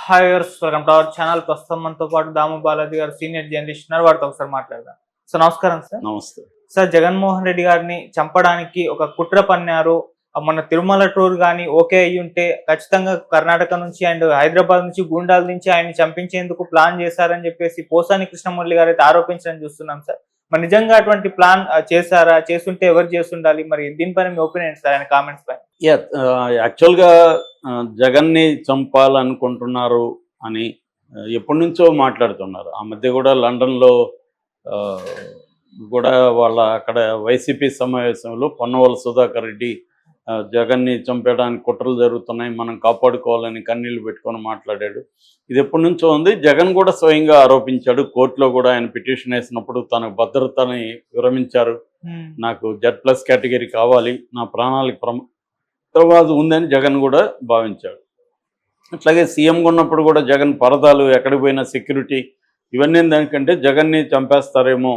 Hi viewers, welcome to our channel. ప్రస్తుతం మనతో పాటు దాము బాలాజీ గారు సీనియర్ జర్నలిస్ట్ ఉన్నారు. వారితో ఒకసారి మాట్లాడదాం. సార్ నమస్కారం. సార్ నమస్తే. సార్, జగన్మోహన్ రెడ్డి గారిని చంపడానికి ఒక కుట్ర పన్నారు. మన తిరుమల టూర్ కానీ ఓకే అయ్యి ఉంటే ఖచ్చితంగా కర్ణాటక నుంచి అండ్ హైదరాబాద్ నుంచి గూండాల నుంచి ఆయన్ని చంపించేందుకు ప్లాన్ చేశారని చెప్పేసి పోసాని కృష్ణమురళి గారు అయితే ఆరోపించడం చూస్తున్నాం. సార్, మరి నిజంగా అటువంటి ప్లాన్ చేశారా? చేస్తుంటే ఎవరు చేస్తుండాలి? మరి దీనిపైన మీ ఒపీనియన్ సార్, ఆయన కామెంట్స్ పైన. యాక్చువల్గా జగన్ని చంపాలనుకుంటున్నారు అని ఎప్పటి నుంచో మాట్లాడుతున్నారు. ఆ మధ్య కూడా లండన్లో కూడా వాళ్ళ అక్కడ వైసీపీ సమావేశంలో పొన్నవల సుధాకర్ రెడ్డి జగన్ని చంపేయడానికి కుట్రలు జరుగుతున్నాయి, మనం కాపాడుకోవాలని కన్నీళ్లు పెట్టుకొని మాట్లాడాడు. ఇది ఎప్పటి నుంచో ఉంది. జగన్ కూడా స్వయంగా ఆరోపించాడు. కోర్టులో కూడా ఆయన పిటిషన్ వేసినప్పుడు తన భద్రతని విరమించారు. నాకు Z+ కేటగిరీ కావాలి, నా ప్రాణాలకు తర్వాత ఉందని జగన్ కూడా భావించాడు. అట్లాగే సీఎంగా ఉన్నప్పుడు కూడా జగన్ పరదాలు, ఎక్కడికి పోయినా సెక్యూరిటీ, ఇవన్నీ దానికంటే జగన్ని చంపేస్తారేమో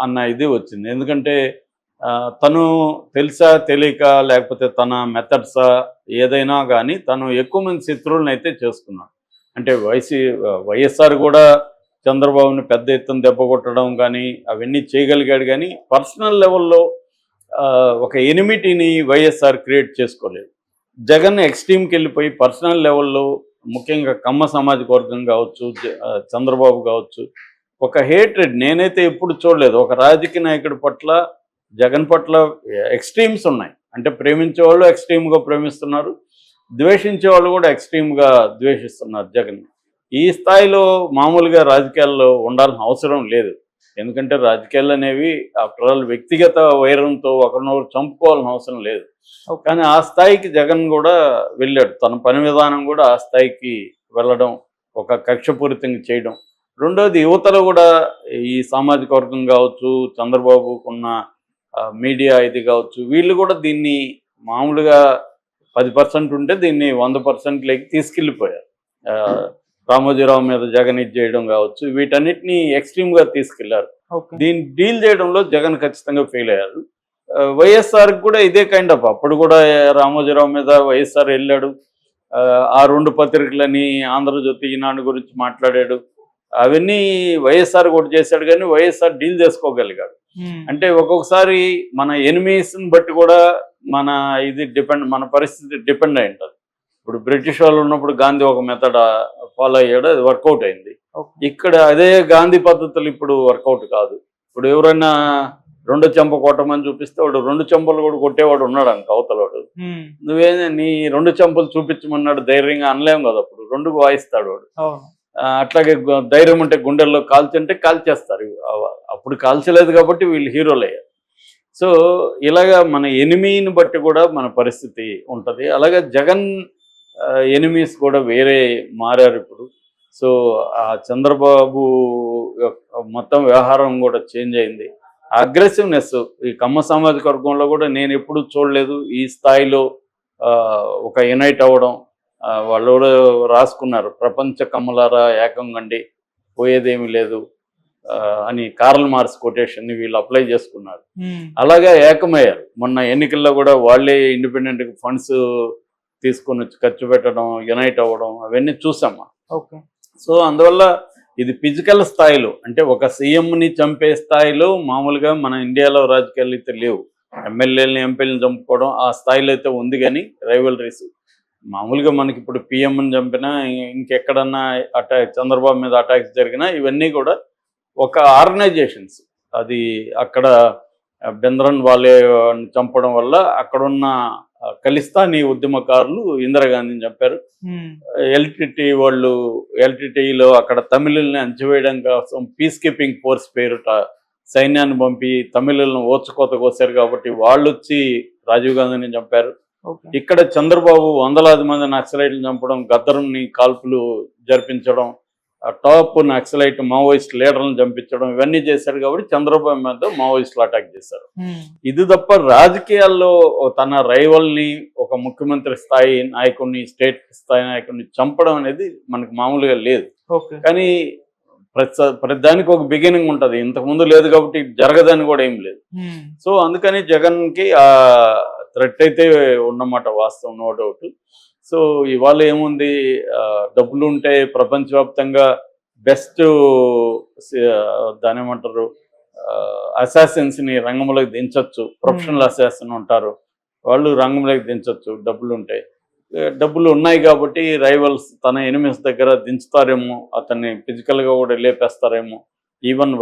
అన్న ఇది వచ్చింది. ఎందుకంటే తను తెలుసా తెలియక లేకపోతే తన మెథడ్సా ఏదైనా కానీ తను ఎక్కువ మంది శత్రువులను అయితే చేసుకున్నాడు. అంటే వైఎస్ఆర్ కూడా చంద్రబాబుని పెద్ద ఎత్తున దెబ్బ కొట్టడం కానీ అవన్నీ చేయగలిగాడు. కానీ పర్సనల్ లెవెల్లో ఒక ఎనిమిటీని వైఎస్ఆర్ క్రియేట్ చేసుకోలేదు. జగన్ ఎక్స్ట్రీమ్కి వెళ్ళిపోయి పర్సనల్ లెవెల్లో ముఖ్యంగా కమ్మ సామాజిక వర్గం కావచ్చు, చంద్రబాబు కావచ్చు, ఒక హేట్రెడ్ నేనైతే ఎప్పుడు చూడలేదు. ఒక రాజకీయ నాయకుడి పట్ల జగన్ పట్ల ఎక్స్ట్రీమ్స్ ఉన్నాయి. అంటే ప్రేమించే వాళ్ళు ఎక్స్ట్రీమ్గా ప్రేమిస్తున్నారు, ద్వేషించే వాళ్ళు కూడా ఎక్స్ట్రీమ్గా ద్వేషిస్తున్నారు జగన్. ఈ స్థాయిలో మామూలుగా రాజకీయాల్లో ఉండాల్సిన అవసరం లేదు. ఎందుకంటే రాజకీయాలు అనేవి ఆఫ్టర్ ఆల్ వ్యక్తిగత వైరంతో ఒకరినొకరు చంపుకోవాల్సిన అవసరం లేదు. కానీ ఆ స్థాయికి జగన్ కూడా వెళ్ళాడు. తన పని విధానం కూడా ఆ స్థాయికి వెళ్ళడం, ఒక కక్షపూరితంగా చేయడం. రెండోది యువతలో కూడా ఈ సామాజిక వర్గం కావచ్చు, చంద్రబాబుకున్న మీడియా ఇది కావచ్చు, వీళ్ళు కూడా దీన్ని మామూలుగా 10% ఉంటే దీన్ని 100%లోకి తీసుకెళ్ళిపోయారు. రామోజీరావు మీద జగన్ ఇది చేయడం కావచ్చు, వీటన్నిటిని ఎక్స్ట్రీమ్గా తీసుకెళ్లారు. దీన్ని డీల్ చేయడంలో జగన్ ఖచ్చితంగా ఫెయిల్ అయ్యారు. వైఎస్ఆర్కి కూడా ఇదే కైండ్ ఆఫ్, అప్పుడు కూడా రామోజీరావు మీద వైఎస్ఆర్ వెళ్ళాడు. ఆ 2 పత్రికలని, ఆంధ్రజ్యోతి, ఈనాడు గురించి మాట్లాడాడు. అవన్నీ వైఎస్ఆర్ కూడా చేశాడు. కానీ వైఎస్ఆర్ డీల్ చేసుకోగలిగాడు. అంటే ఒక్కొక్కసారి మన ఎనిమీస్ని బట్టి కూడా మన ఇది మన పరిస్థితి డిపెండ్ అయి ఉంటుంది. ఇప్పుడు బ్రిటిష్ వాళ్ళు ఉన్నప్పుడు గాంధీ ఒక మెథడ్ ఫాలో అయ్యాడు, అది వర్కౌట్ అయింది. ఇక్కడ అదే గాంధీ పద్ధతులు ఇప్పుడు వర్కౌట్ కాదు. ఇప్పుడు ఎవరైనా 2 చెంప కొట్టమని చూపిస్తే వాడు 2 చెంపలు కూడా కొట్టేవాడు ఉన్నాడు అనుకో అవతలవాడు. నువ్వేనా నీ 2 చెంపలు చూపించమన్నాడు ధైర్యంగా అనలేం కదా, అప్పుడు 2 వాయిస్తాడు వాడు. అట్లాగే ధైర్యం ఉంటే గుండెల్లో కాల్చుంటే కాల్చేస్తారు. అప్పుడు కాల్చలేదు కాబట్టి వీళ్ళు హీరోలు అయ్యారు. సో ఇలాగా మన ఎనిమీని బట్టి కూడా మన పరిస్థితి ఉంటుంది. అలాగే జగన్ ఎనిమీస్ కూడా వేరే మారారు ఇప్పుడు. సో ఆ చంద్రబాబు మొత్తం వ్యవహారం కూడా చేంజ్ అయింది. అగ్రెసివ్నెస్ ఈ కమ్మ సామాజిక వర్గంలో కూడా నేను ఎప్పుడు చూడలేదు ఈ స్థాయిలో ఒక యునైట్ అవ్వడం. వాళ్ళు కూడా రాసుకున్నారు, ప్రపంచ కమ్మలారా ఏకంగండి పోయేదేమీ లేదు అని కార్ల్ మార్క్స్ కొటేషన్ని వీళ్ళు అప్లై చేసుకున్నారు. అలాగే ఏకమయ్యారు. మొన్న ఎన్నికల్లో కూడా వాళ్ళే ఇండిపెండెంట్ ఫండ్స్ తీసుకొని వచ్చి ఖర్చు పెట్టడం, యునైట్ అవ్వడం అవన్నీ చూసామా. సో అందువల్ల ఇది ఫిజికల్ స్థాయిలో, అంటే ఒక సీఎంని చంపే స్థాయిలో మామూలుగా మన ఇండియాలో రాజకీయాలు అయితే లేవు. ఎమ్మెల్యేలని ఎంపీలను చంపుకోవడం ఆ స్థాయిలో అయితే ఉంది. కానీ రైవలరీస్ మామూలుగా మనకి ఇప్పుడు పిఎంని చంపినా, ఇంకెక్కడన్నా చంద్రబాబు మీద అటాక్స్ జరిగినా ఇవన్నీ కూడా ఒక ఆర్గనైజేషన్స్. అది అక్కడ బెంద్రన్ వాళ్ళే చంపడం వల్ల అక్కడున్న ఖలిస్తానీ ఉద్యమకారులు ఇందిరాగాంధీని చంపారు. ఎల్టీటీలో అక్కడ తమిళుల్ని అంచివేయడం కోసం పీస్ కీపింగ్ ఫోర్స్ పేరుట సైన్యాన్ని పంపి తమిళులను ఓచుకోత కోసారు కాబట్టి వాళ్ళు వచ్చి రాజీవ్ గాంధీని చంపారు. ఇక్కడ చంద్రబాబు వందలాది మంది నక్సలైట్లు చంపడం, గద్దరుని కాల్పులు జరిపించడం, టాప్ నక్సలైట్ మావోయిస్ట్ లీడర్లను చంపించడం, ఇవన్నీ చేశారు. కాబట్టి చంద్రబాబు మీద మావోయిస్టులు అటాక్ చేశారు. ఇది తప్ప రాజకీయాల్లో తన రైవల్ని, ఒక ముఖ్యమంత్రి స్థాయి నాయకుడిని, స్టేట్ స్థాయి నాయకుడిని చంపడం అనేది మనకు మామూలుగా లేదు. కానీ ప్రతిదానికి ఒక బిగినింగ్ ఉంటుంది. ఇంతకుముందు లేదు కాబట్టి జరగదని కూడా ఏం లేదు. సో అందుకని జగన్కి ఆ థ్రెట్ అయితే ఉన్నమాట, వాస్తవం, నో డౌట్. సో ఇవాళ ఏముంది, డబ్బులు ఉంటే ప్రపంచవ్యాప్తంగా బెస్ట్ దాని ఏమంటారు అసాసిన్స్ని రంగంలోకి దించవచ్చు. ప్రొఫెషనల్ అసాసిన్ ఉంటారు, వాళ్ళు రంగంలోకి దించవచ్చు డబ్బులు ఉంటాయి. డబ్బులు ఉన్నాయి కాబట్టి రైవల్స్ తన ఎనిమిస్ దగ్గర దించుతారేమో, అతన్ని ఫిజికల్గా కూడా లేపేస్తారేమో. ఈవెన్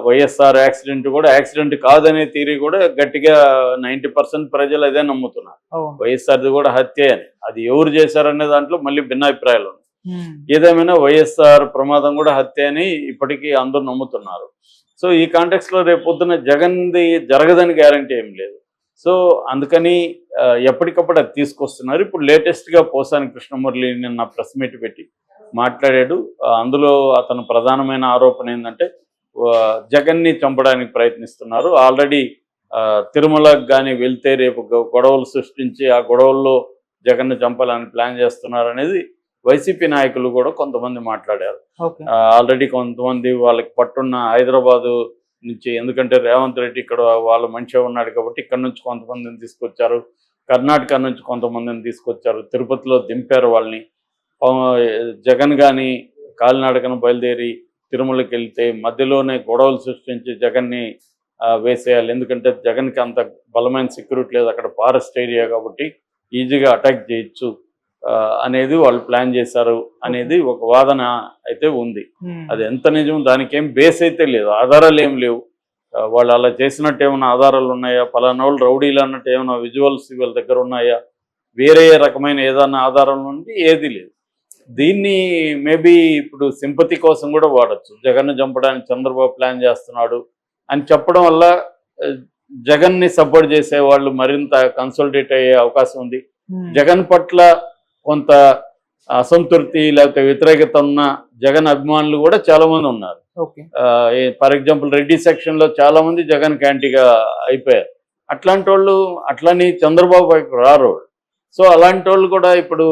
వైఎస్ఆర్ యాక్సిడెంట్ కూడా యాక్సిడెంట్ కాదనే థియరీ కూడా గట్టిగా 90% ప్రజలు అదే నమ్ముతున్నారు. వైఎస్ఆర్ది కూడా హత్య అని. అది ఎవరు చేశారనే దాంట్లో మళ్ళీ భిన్నాభిప్రాయాలు ఉన్నాయి. ఏదేమైనా వైఎస్ఆర్ ప్రమాదం కూడా హత్య అని ఇప్పటికీ అందరూ నమ్ముతున్నారు. సో ఈ కాంటెక్స్లో రేపు పొద్దున జగన్ది జరగదని గ్యారంటీ ఏం లేదు. సో అందుకని ఎప్పటికప్పుడు అది తీసుకొస్తున్నారు. ఇప్పుడు లేటెస్ట్గా పోసాని కృష్ణమురళి నిన్న ప్రెస్ మీట్ పెట్టి మాట్లాడాడు. అందులో అతను ప్రధానమైన ఆరోపణ ఏంటంటే జగన్ని చంపడానికి ప్రయత్నిస్తున్నారు. ఆల్రెడీ తిరుమలకు కానీ వెళ్తే రేపు గొడవలు సృష్టించి ఆ గొడవల్లో జగన్ని చంపాలని ప్లాన్ చేస్తున్నారు అనేది వైసీపీ నాయకులు కూడా కొంతమంది మాట్లాడారు. ఆల్రెడీ కొంతమంది వాళ్ళకి పట్టున్న హైదరాబాదు నుంచి, ఎందుకంటే రేవంత్ రెడ్డి ఇక్కడ వాళ్ళ మంచిగా ఉన్నాడు కాబట్టి ఇక్కడ నుంచి కొంతమందిని తీసుకొచ్చారు, కర్ణాటక నుంచి కొంతమందిని తీసుకొచ్చారు, తిరుపతిలో దింపారు వాళ్ళని. జగన్ కానీ కాలినడకను బయలుదేరి తిరుమలకి వెళ్తే మధ్యలోనే గొడవలు సృష్టించి జగన్ని వేసేయాలి. ఎందుకంటే జగన్కి అంత బలమైన సెక్యూరిటీ లేదు, అక్కడ ఫారెస్ట్ ఏరియా కాబట్టి ఈజీగా అటాక్ చేయొచ్చు అనేది వాళ్ళు ప్లాన్ చేశారు అనేది ఒక వాదన అయితే ఉంది. అది ఎంత నిజం, దానికి ఏం బేస్ అయితే లేదు, ఆధారాలు ఏం లేవు. వాళ్ళు అలా చేసినట్టు ఏమైనా ఆధారాలు ఉన్నాయా, పలానా వాళ్ళు రౌడీలు అన్నట్టు ఏమైనా విజువల్స్ వీళ్ళ దగ్గర ఉన్నాయా, వేరే రకమైన ఏదైనా ఆధారం నుండి ఏది లేదు. దీన్ని మేబీ ఇప్పుడు సింపతి కోసం కూడా వాడచ్చు. జగన్ను చంపడానికి చంద్రబాబు ప్లాన్ చేస్తున్నాడు అని చెప్పడం వల్ల జగన్ని సపోర్ట్ చేసే వాళ్ళు మరింత కన్సల్టేట్ అయ్యే అవకాశం ఉంది. జగన్ పట్ల కొంత అసంతృప్తి లేకపోతే వ్యతిరేకత ఉన్న జగన్ అభిమానులు కూడా చాలా మంది ఉన్నారు. ఫర్ ఎగ్జాంపుల్ రెడ్డి సెక్షన్ లో చాలా మంది జగన్ క్యాంటీగా అయిపోయారు. అట్లాంటి వాళ్ళు అట్లని చంద్రబాబు వైపు రారు. సో అలాంటి వాళ్ళు కూడా ఇప్పుడు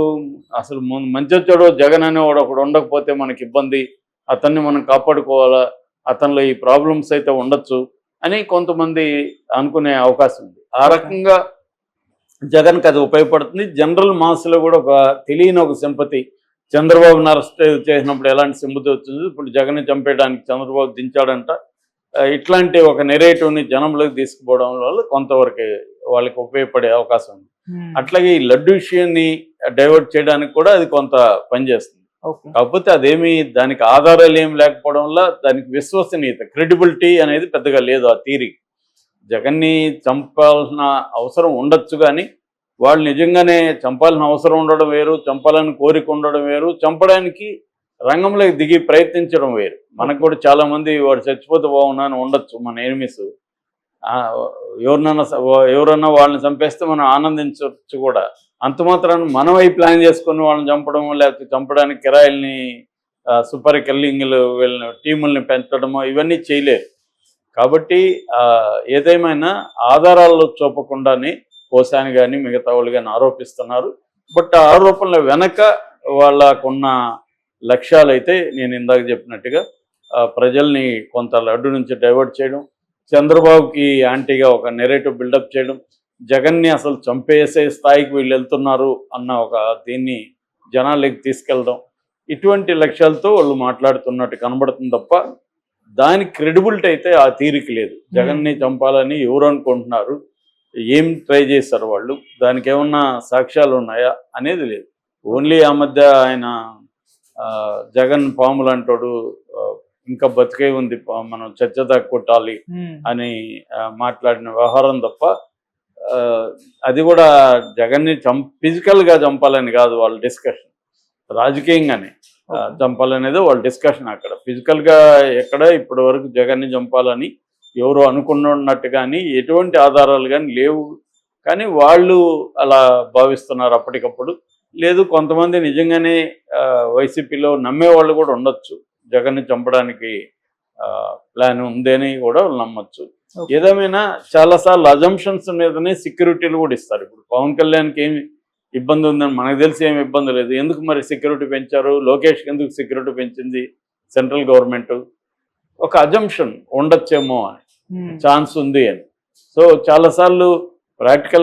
అసలు మంచి చెడు జగన్ అనేవాడు ఒకడు ఉండకపోతే మనకి ఇబ్బంది, అతన్ని మనం కాపాడుకోవాలా, అతనిలో ఈ ప్రాబ్లమ్స్ అయితే ఉండొచ్చు అని కొంతమంది అనుకునే అవకాశం ఉంది. ఆ రకంగా జగన్కి అది ఉపయోగపడుతుంది. జనరల్ మాస్లో కూడా ఒక తెలియని ఒక సింపతి, చంద్రబాబుని అరెస్ట్ చేసినప్పుడు ఎలాంటి సింపతి వచ్చింది, ఇప్పుడు జగన్ని చంపేయడానికి చంద్రబాబు దించాడంట, ఇట్లాంటి ఒక నెరేటివ్ని జనంలోకి తీసుకుపోవడం వల్ల కొంతవరకు వాళ్ళకి ఉపయోగపడే అవకాశం ఉంది. అట్లాగే ఈ లడ్డు విషయాన్ని డైవర్ట్ చేయడానికి కూడా అది కొంత పనిచేస్తుంది. కాకపోతే అదేమి దానికి ఆధారాలు ఏమి లేకపోవడం వల్ల దానికి విశ్వసనీయత, క్రెడిబిలిటీ అనేది పెద్దగా లేదు ఆ థీరీ. జగన్ని చంపాల్సిన అవసరం ఉండొచ్చు, కానీ వాళ్ళు నిజంగానే చంపాల్సిన అవసరం ఉండడం వేరు, చంపాలని కోరిక ఉండడం వేరు, చంపడానికి రంగంలోకి దిగి ప్రయత్నించడం వేరు. మనకు కూడా చాలా మంది వాడు చచ్చిపోతే బాగున్నాను ఉండొచ్చు మన ఎనిమిస్, ఎవరన్నా వాళ్ళని చంపేస్తే మనం ఆనందించవచ్చు కూడా. అంత మాత్రాన్ని మనమై ప్లాన్ చేసుకుని వాళ్ళని చంపడం, లేకపోతే చంపడానికి కిరాయిల్ని సూపర్ కిల్లింగ్లు వీళ్ళని టీముల్ని పెంచడమో ఇవన్నీ చేయలేరు. కాబట్టి ఏదేమైనా ఆధారాలు చూపకుండానే పోసాని కానీ మిగతా వాళ్ళు కానీ ఆరోపిస్తున్నారు. బట్ ఆ ఆరోపణల వెనక వాళ్ళకున్న లక్ష్యాలు అయితే నేను ఇందాక చెప్పినట్టుగా ప్రజల్ని కొంత లడ్డు నుంచి డైవర్ట్ చేయడం, చంద్రబాబుకి యాంటీగా ఒక నెరేటివ్ బిల్డప్ చేయడం, జగన్ని అసలు చంపేసే స్థాయికి వీళ్ళు వెళ్తున్నారు అన్న ఒక దీన్ని జనాలకి తీసుకెళ్ళడం, ఇటువంటి లక్ష్యాలతో వాళ్ళు మాట్లాడుతున్నట్టు కనబడుతుంది తప్ప దానికి క్రెడిబిలిటీ అయితే ఆ తీరిక లేదు. జగన్ని చంపాలని ఎవరు అనుకుంటున్నారు, ఏం ట్రై చేశారు వాళ్ళు, దానికి ఏమన్నా సాక్ష్యాలు ఉన్నాయా అనేది లేదు. ఓన్లీ ఆ మధ్య ఆయన జగన్ పాములు అంటాడు, ఇంకా బతికే ఉంది, మనం చచ్చదా కొట్టాలి అని మాట్లాడిన వ్యవహారం తప్ప అది కూడా జగన్ని ఫిజికల్గా చంపాలని కాదు వాళ్ళ డిస్కషన్, రాజకీయంగానే చంపాలనేది వాళ్ళ డిస్కషన్. అక్కడ ఫిజికల్గా ఎక్కడ ఇప్పటి వరకు జగన్ని చంపాలని ఎవరు అనుకున్నట్టు కానీ ఎటువంటి ఆధారాలు కానీ లేవు. కానీ వాళ్ళు అలా భావిస్తున్నారు అప్పటికప్పుడు. లేదు, కొంతమంది నిజంగానే వైసీపీలో నమ్మేవాళ్ళు కూడా ఉండొచ్చు, జగన్ని చంపడానికి ప్లాన్ ఉందని కూడా వాళ్ళు నమ్మచ్చు. ఏదేమైనా చాలాసార్లు అజంప్షన్స్ మీదనే సెక్యూరిటీలు కూడా ఇస్తారు. ఇప్పుడు పవన్ కళ్యాణ్కి ఏమి ఇబ్బంది ఉందని మనకు తెలిసి ఏమి ఇబ్బంది లేదు, ఎందుకు మరి సెక్యూరిటీ పెంచారు, లోకేష్కి ఎందుకు సెక్యూరిటీ పెంచింది సెంట్రల్ గవర్నమెంట్, ఒక అజంప్షన్ ఉండొచ్చేమో అని, ఛాన్స్ ఉంది అని. సో చాలాసార్లు ప్రాక్టికల్